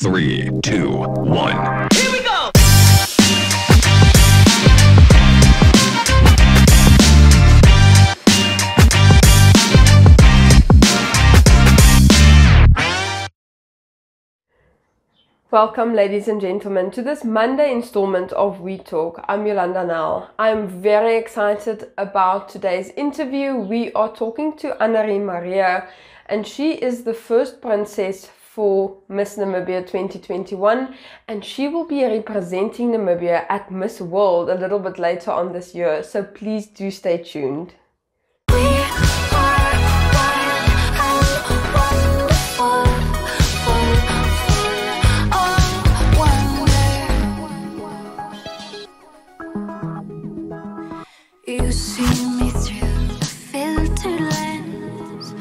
3, 2, 1. Here we go! Welcome, ladies and gentlemen, to this Monday installment of We Talk. I'm Yolanda Nel. I'm very excited about today's interview. We are talking to Annerie Mare, and she is the first princess for Miss Namibia 2021, and she will be representing Namibia at Miss World a little bit later on this year, so please do stay tuned. You see me through the filtered lens,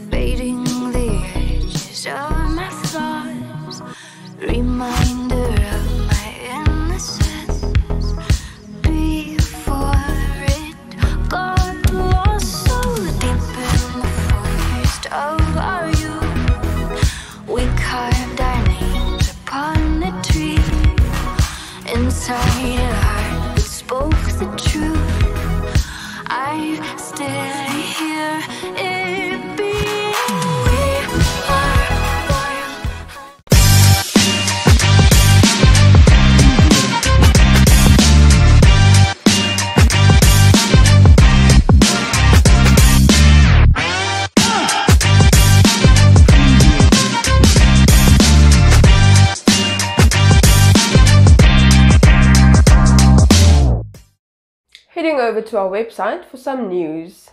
fading the edges of my thoughts, reminder of my innocence before it got lost so deep in the forest of our youth. We carved our names upon a tree, inside a heart that spoke the truth. I still hear it beat. We are wild. Heading over to our website for some news.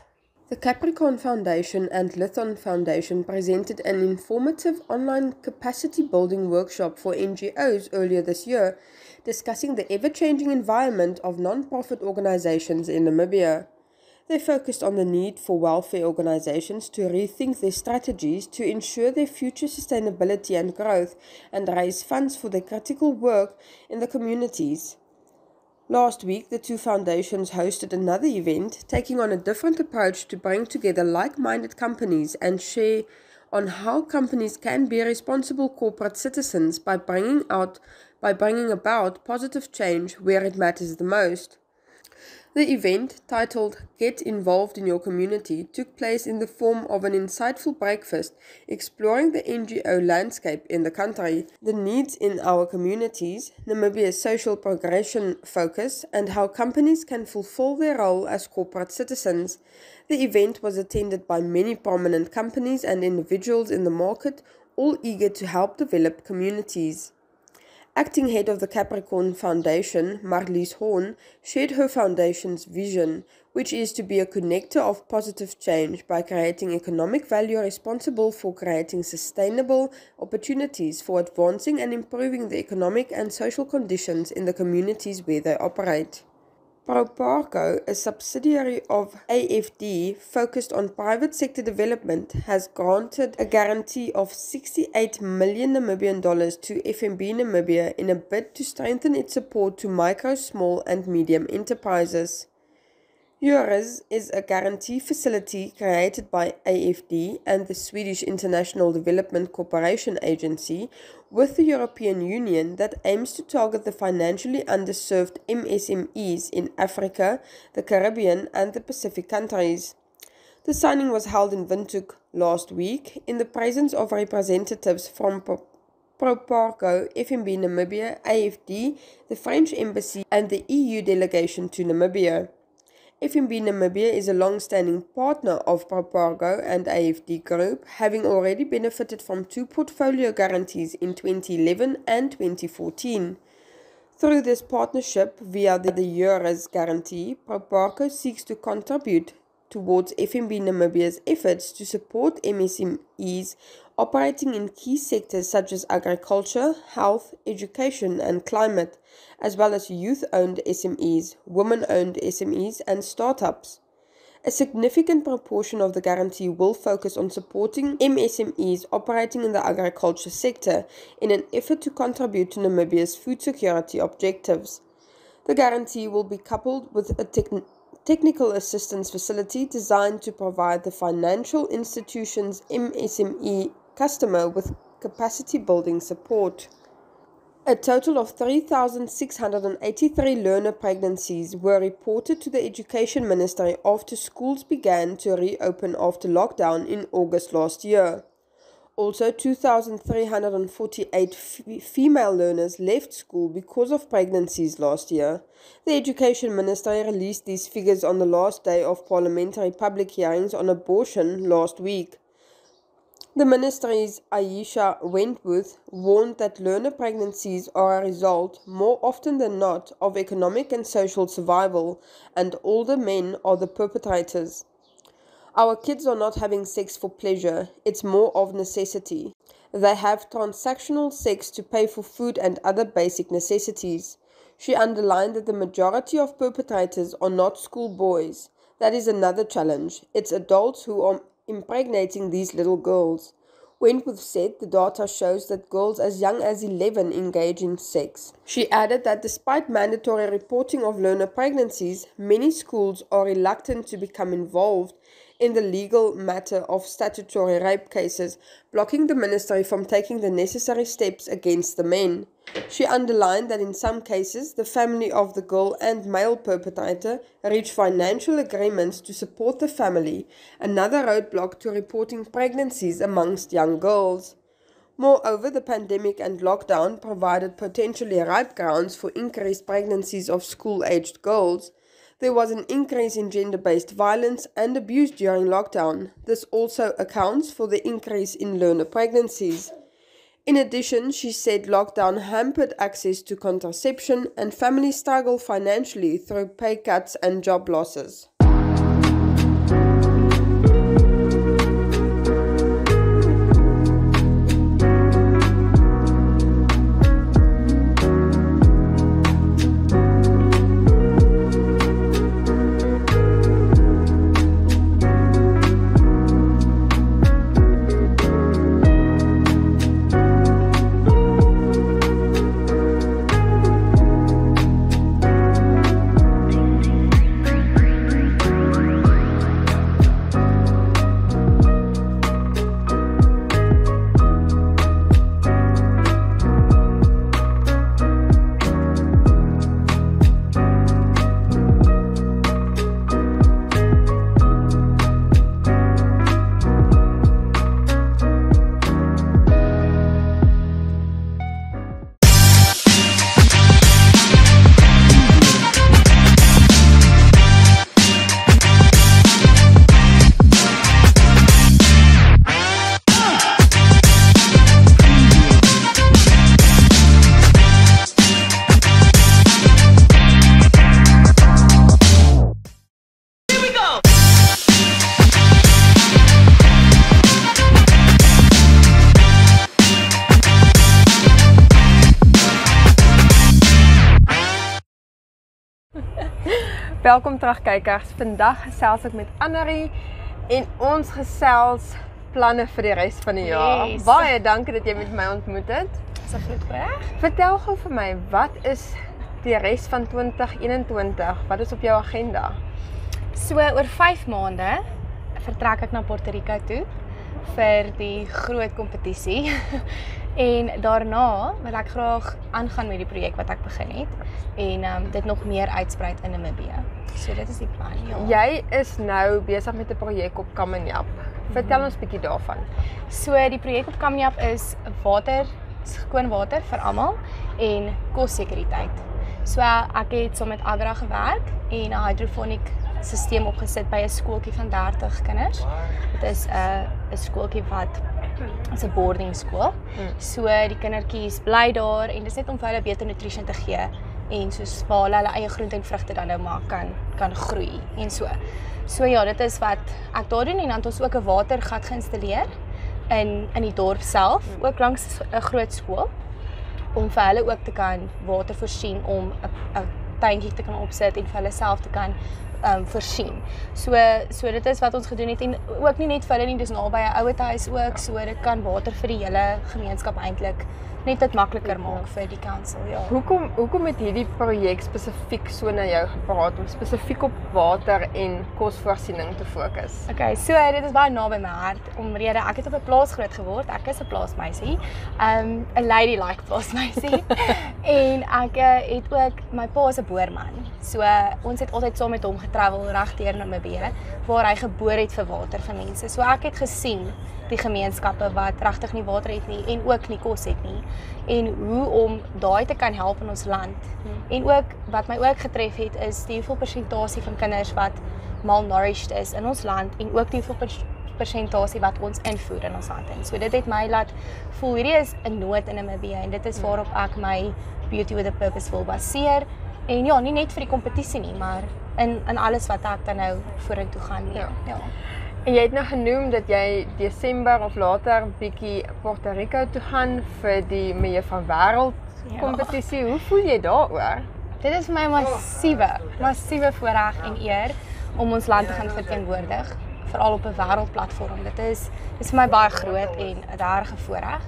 The Capricorn Foundation and Lithon Foundation presented an informative online capacity building workshop for NGOs earlier this year, discussing the ever-changing environment of non-profit organizations in Namibia. They focused on the need for welfare organizations to rethink their strategies to ensure their future sustainability and growth and raise funds for their critical work in the communities. Last week, the two foundations hosted another event, taking on a different approach to bring together like-minded companies and share on how companies can be responsible corporate citizens by bringing about positive change where it matters the most. The event, titled Get Involved in Your Community, took place in the form of an insightful breakfast exploring the NGO landscape in the country, the needs in our communities, Namibia's social progression focus, and how companies can fulfill their role as corporate citizens. The event was attended by many prominent companies and individuals in the market, all eager to help develop communities. Acting head of the Capricorn Foundation, Marlies Horn, shared her foundation's vision, which is to be a connector of positive change by creating economic value responsible for creating sustainable opportunities for advancing and improving the economic and social conditions in the communities where they operate. ProParco, a subsidiary of AFD focused on private sector development, has granted a guarantee of 68 million Namibian dollars to FNB Namibia in a bid to strengthen its support to micro, small and medium enterprises. EURES is a guarantee facility created by AFD and the Swedish International Development Cooperation Agency with the European Union that aims to target the financially underserved MSMEs in Africa, the Caribbean and the Pacific countries. The signing was held in Windhoek last week in the presence of representatives from ProParco, FNB Namibia, AFD, the French Embassy and the EU delegation to Namibia. FNB Namibia is a long-standing partner of ProParco and AFD Group, having already benefited from two portfolio guarantees in 2011 and 2014. Through this partnership, via the EURES guarantee, ProParco seeks to contribute towards FNB Namibia's efforts to support MSMEs operating in key sectors such as agriculture, health, education and climate, as well as youth-owned SMEs, women-owned SMEs and startups. A significant proportion of the guarantee will focus on supporting MSMEs operating in the agriculture sector in an effort to contribute to Namibia's food security objectives. The guarantee will be coupled with a technical assistance facility designed to provide the financial institution's MSME customer with capacity building support. A total of 3,683 learner pregnancies were reported to the Education Ministry after schools began to reopen after lockdown in August last year. Also, 2,348 female learners left school because of pregnancies last year. The Education Ministry released these figures on the last day of parliamentary public hearings on abortion last week. The ministry's Aisha Wentworth warned that learner pregnancies are a result, more often than not, of economic and social survival, and older men are the perpetrators. Our kids are not having sex for pleasure, it's more of necessity. They have transactional sex to pay for food and other basic necessities. She underlined that the majority of perpetrators are not schoolboys. That is another challenge. It's adults who are impregnating these little girls. Wentworth said the data shows that girls as young as 11 engage in sex. She added that despite mandatory reporting of learner pregnancies, many schools are reluctant to become involved in the legal matter of statutory rape cases, blocking the ministry from taking the necessary steps against the men. She underlined that in some cases, the family of the girl and male perpetrator reach financial agreements to support the family, another roadblock to reporting pregnancies amongst young girls. Moreover, the pandemic and lockdown provided potentially ripe grounds for increased pregnancies of school-aged girls. There was an increase in gender-based violence and abuse during lockdown. This also accounts for the increase in learner pregnancies. In addition, she said lockdown hampered access to contraception and families struggle financially through pay cuts and job losses. Welkom terug kykers. Vandag gesels ek met Annerie en ons gesels planne vir die res van die jaar. Yes. Baie dankie dat jy met my ontmoet het. Dis 'n groot voorreg. Vertel gou vir my, wat is die res van 2021? Wat is op jou agenda? So oor 5 maande vertrek ek na Puerto Rico toe vir die groot kompetisie. En daarna wil ek graag aangaan met die projek wat ek begin het en dit nog meer uitsprei in Namibia. So dit is die plan, ja. Jy is nou besig met 'n projek op Kamanyap. Vertel ons 'n bietjie daarvan. So die projek op Kamanyap is water, skoon water vir almal en kossekuriteit. So ek het saam met Agra gewerk en 'n hydroponiek stelsel opgesit by 'n skooltjie van 30 kinders. Dit is 'n skooltjie wat is 'n boarding skool. So die kindertjies bly daar en dis net om vir hulle beter nutrisie te gee en soos waar hulle eie groente en vrugte dan nou maar kan groei en so. So ja, dit is wat ek daar doen en dan het ons ook 'n watergat geïnstalleer in die dorp self, ook langs 'n groot skool om vir hulle ook te kan water voorsien om 'n tuintjie te kan opsit en vir hulle self te kan voorsien. So dit is wat ons gedoen het en ook nie net vir hulle nie, dis naby 'n ouerhuis ook, so dit kan water vir die hele gemeenskap eintlik net dit makliker maak vir die council, ja. Hoekom het hierdie projek spesifiek so na jou gepraat om spesifiek op water en kosvoorsiening te fokus? Okay, so dit is baie naby my hart omrede ek het op 'n plaas groot geword. Ek is 'n plaasmeisie. 'n ladylike plaasmeisie. En ek het ook my pa is 'n boerman. So ons het altyd saam met hom getravel regdeur Namibia waar hy geboor het vir water vir mense. So ek het gesien die gemeenskappe wat regtig nie water het nie en ook nie kos het nie en hoe om daai te kan help in ons land. En ook wat my ook getref het is die hoeveel persentasie van kinders wat malnourished is in ons land en ook die hoeveel persentasie wat ons invoer in ons land. En so dit het my laat voel hierdie is 'n nood in Namibia en dit is waarop ek my Beauty with a Purpose wil baseer. En ja, nie net vir die kompetisie nie, maar in alles wat ek dan nou vorentoe gaan nie. Ja. En jy het nou genoem dat jy Desember of later bietjie Puerto Rico toe gaan vir die Milieu van Wêreld kompetisie. Hoe voel jy daaroor? Dit is vir my massiewe voorreg en eer om ons land te gaan verteenwoordig, veral op 'n wêreldplatform. Dit is vir my baie groot en 'n regte voorreg.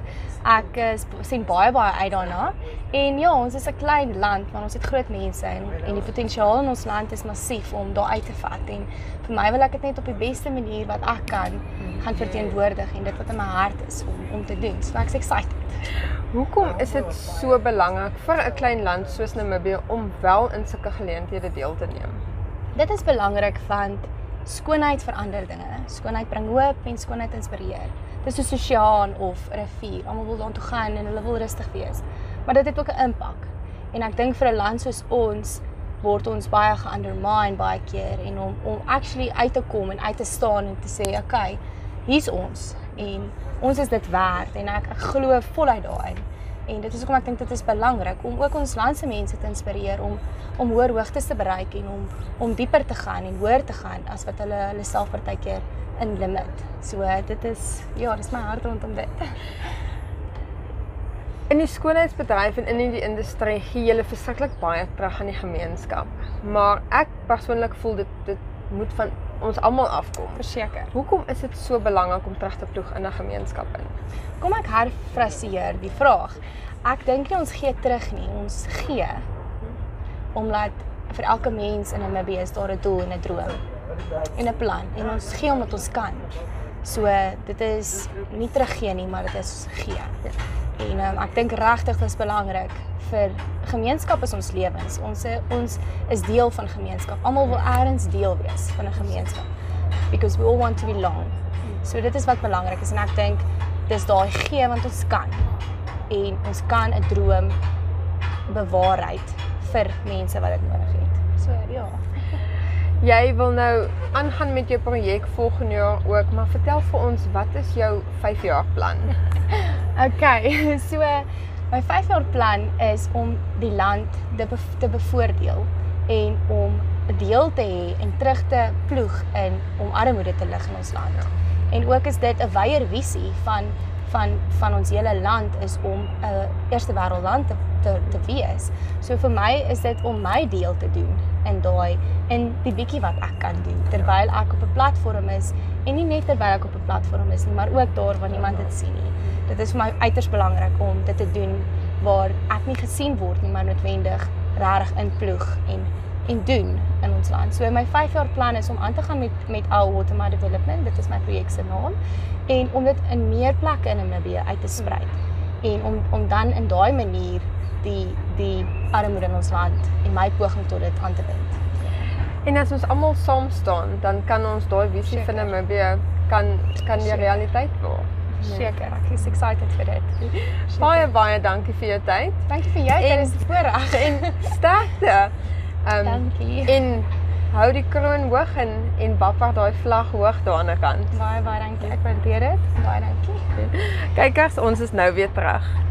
Ek sien baie uit daarna. En ja, ons is 'n klein land, maar ons het groot mense en die potensiaal in ons land is massief om daar uit te vat. En vir my wil ek dit net op die beste manier wat ek kan gaan verteenwoordig en dit wat in my hart is om te doen. So ek's excited. Hoekom is dit so belangrik vir 'n klein land soos Namibië om wel in sulke geleenthede deel te neem? Dit is belangrik want skoonheid verander dinge. Skoonheid bring hoop en skoonheid inspireer. Dis 'n oseaan of 'n rivier. Almal wil daartoe gaan en hulle wil rustig wees. Maar dit het ook 'n impak. En ek dink vir 'n land soos ons word ons baie ge-undermine baie keer en om actually uit te kom en uit te staan en te sê, okay, hier's ons en ons is dit werd en ek glo voluit daarin. En dit is hoekom ek dink dit is belangrik om ook ons landse mense te inspireer om hoër hoogtes te bereik en om dieper te gaan en hoër te gaan as wat hulle self partykeer in limit. So dit is my hart rondom dit. In die skoonheidsbedryf en in die industrie gee julle verskriklik baie terug aan die gemeenskap. Maar ek persoonlik voel dit moet van ons almal afkom. Verseker. Hoekom is dit so belangrik om terug te ploeg in 'n gemeenskap in? Kom ek herfraseer die vraag. Ek dink nie ons gee terug nie, ons gee. Omdat vir elke mens in Namibia is daar 'n doel en 'n droom en 'n plan en ons gee omdat ons kan. So dit is nie teruggee nie, maar dit is gee. En ek dink regtig dit is belangrik vir gemeenskap is ons lewens. Ons is deel van gemeenskap. Almal wil eers deel wees van 'n gemeenskap because we all want to belong. So dit is wat belangrik is en ek dink dis daai gee want ons kan. En ons kan 'n droom bewaarheid vir mense wat dit nodig het. So ja. Jy wil nou aangaan met jou projek volgende jaar ook, maar vertel vir ons, wat is jou 5-jaar plan? Okay, so my 5-jaar plan is om die land te bevoordeel en om 'n deel te hê en terug te ploeg in om armoede te lig in ons land. En ook is dit 'n wyeer visie van ons hele land is om 'n eerste wêreldland te wees. So vir my is dit om my deel te doen in die bietjie wat ek kan doen terwyl ek op 'n platform is en nie net terwyl ek op 'n platform is nie, maar ook daar waar niemand dit sien nie. Dit is vir my uiters belangrik om dit te doen waar ek nie gesien word nie, maar noodwendig regtig inploeg en doen in ons land. So my 5-jaar plan is om aan te gaan met Our Watermark Development, dit is my projek se naam, en om dit in meer plekke in Namibia uit te sprei. En om dan in daai manier die armoede in ons land en my poging tot dit aan te bind. En as ons almal saam staan, dan kan ons daai visie van Namibia kan die realiteit word. Seker, ek is excited vir dit. Baie dankie vir jou tyd. Dankie vir jou, dit is 'n voorreg en sterkte. Dankie. En hou die kroon hoog en wapper daai vlag hoog daar aan die kant. Baie dankie. Ek waardeer dit. Baie dankie. Kykers, ons is nou weer terug.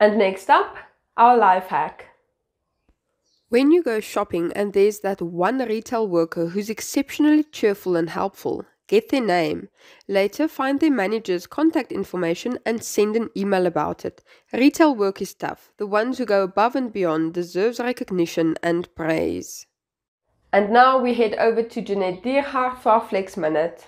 And next up, our life hack. When you go shopping and there's that one retail worker who's exceptionally cheerful and helpful, get their name. Later, find their manager's contact information and send an email about it. Retail work is tough. The ones who go above and beyond deserves recognition and praise. And now we head over to Jeanette Diergaard for our Flex Minute.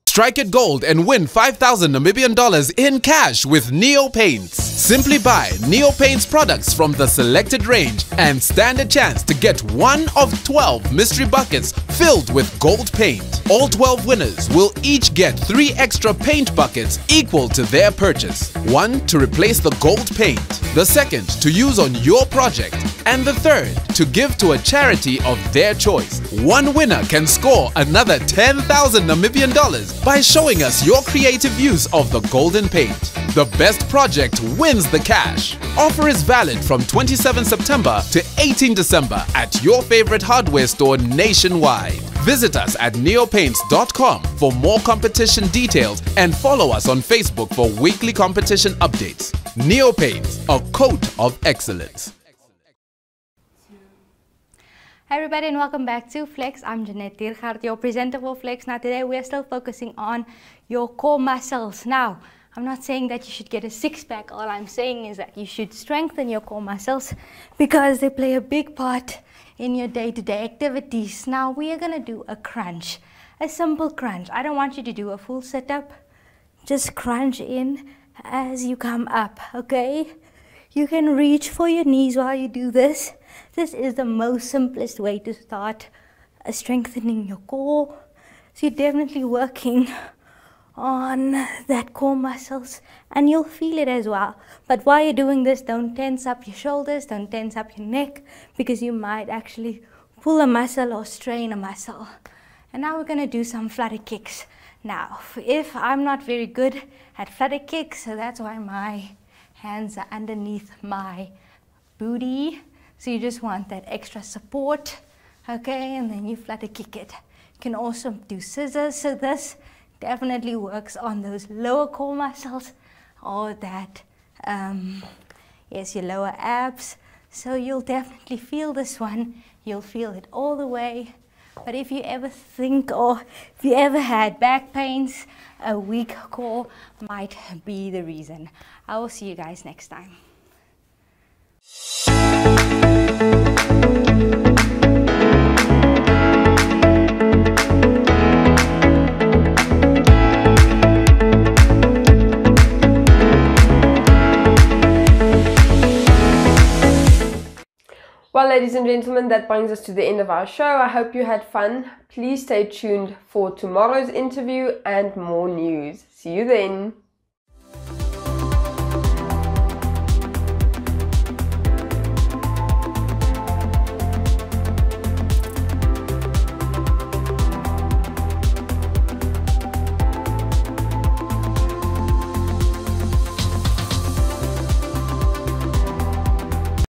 Strike it gold and win 5,000 Namibian dollars in cash with Neo Paints. Simply buy Neo Paints products from the selected range and stand a chance to get one of 12 mystery buckets filled with gold paint. All 12 winners will each get 3 extra paint buckets equal to their purchase. One to replace the gold paint, the second to use on your project, and the third to give to a charity of their choice. One winner can score another 10,000 Namibian dollars by showing us your creative use of the golden paint. The best project wins the cash. Offer is valid from 27 September to 18 December at your favorite hardware store nationwide. Visit us at neopaints.com for more competition details and follow us on Facebook for weekly competition updates. Neo Paints, a coat of excellence. Hi everybody and welcome back to Flex. I'm Jeanette Diergaard, your presenter for Flex. Now today we are still focusing on your core muscles. Now, I'm not saying that you should get a six-pack. All I'm saying is that you should strengthen your core muscles because they play a big part in your day-to-day activities. Now we are going to do a crunch, a simple crunch. I don't want you to do a full sit-up. Just crunch in as you come up, okay? You can reach for your knees while you do this. This is the most simplest way to start strengthening your core. So you're definitely working on that core muscles and you'll feel it as well. But while you're doing this, don't tense up your shoulders, don't tense up your neck, because you might actually pull a muscle or strain a muscle. And now we're going to do some flutter kicks. Now, if I'm not very good at flutter kicks, so that's why my hands are underneath my booty. So you just want that extra support, okay? And then you flutter kick it. You can also do scissors. So this definitely works on those lower core muscles or that, yes, your lower abs. So you'll definitely feel this one. You'll feel it all the way. But if you ever think or if you ever had back pains, a weak core might be the reason. I will see you guys next time. Well, ladies and gentlemen, that brings us to the end of our show. I hope you had fun. Please stay tuned for tomorrow's interview and more news. See you then.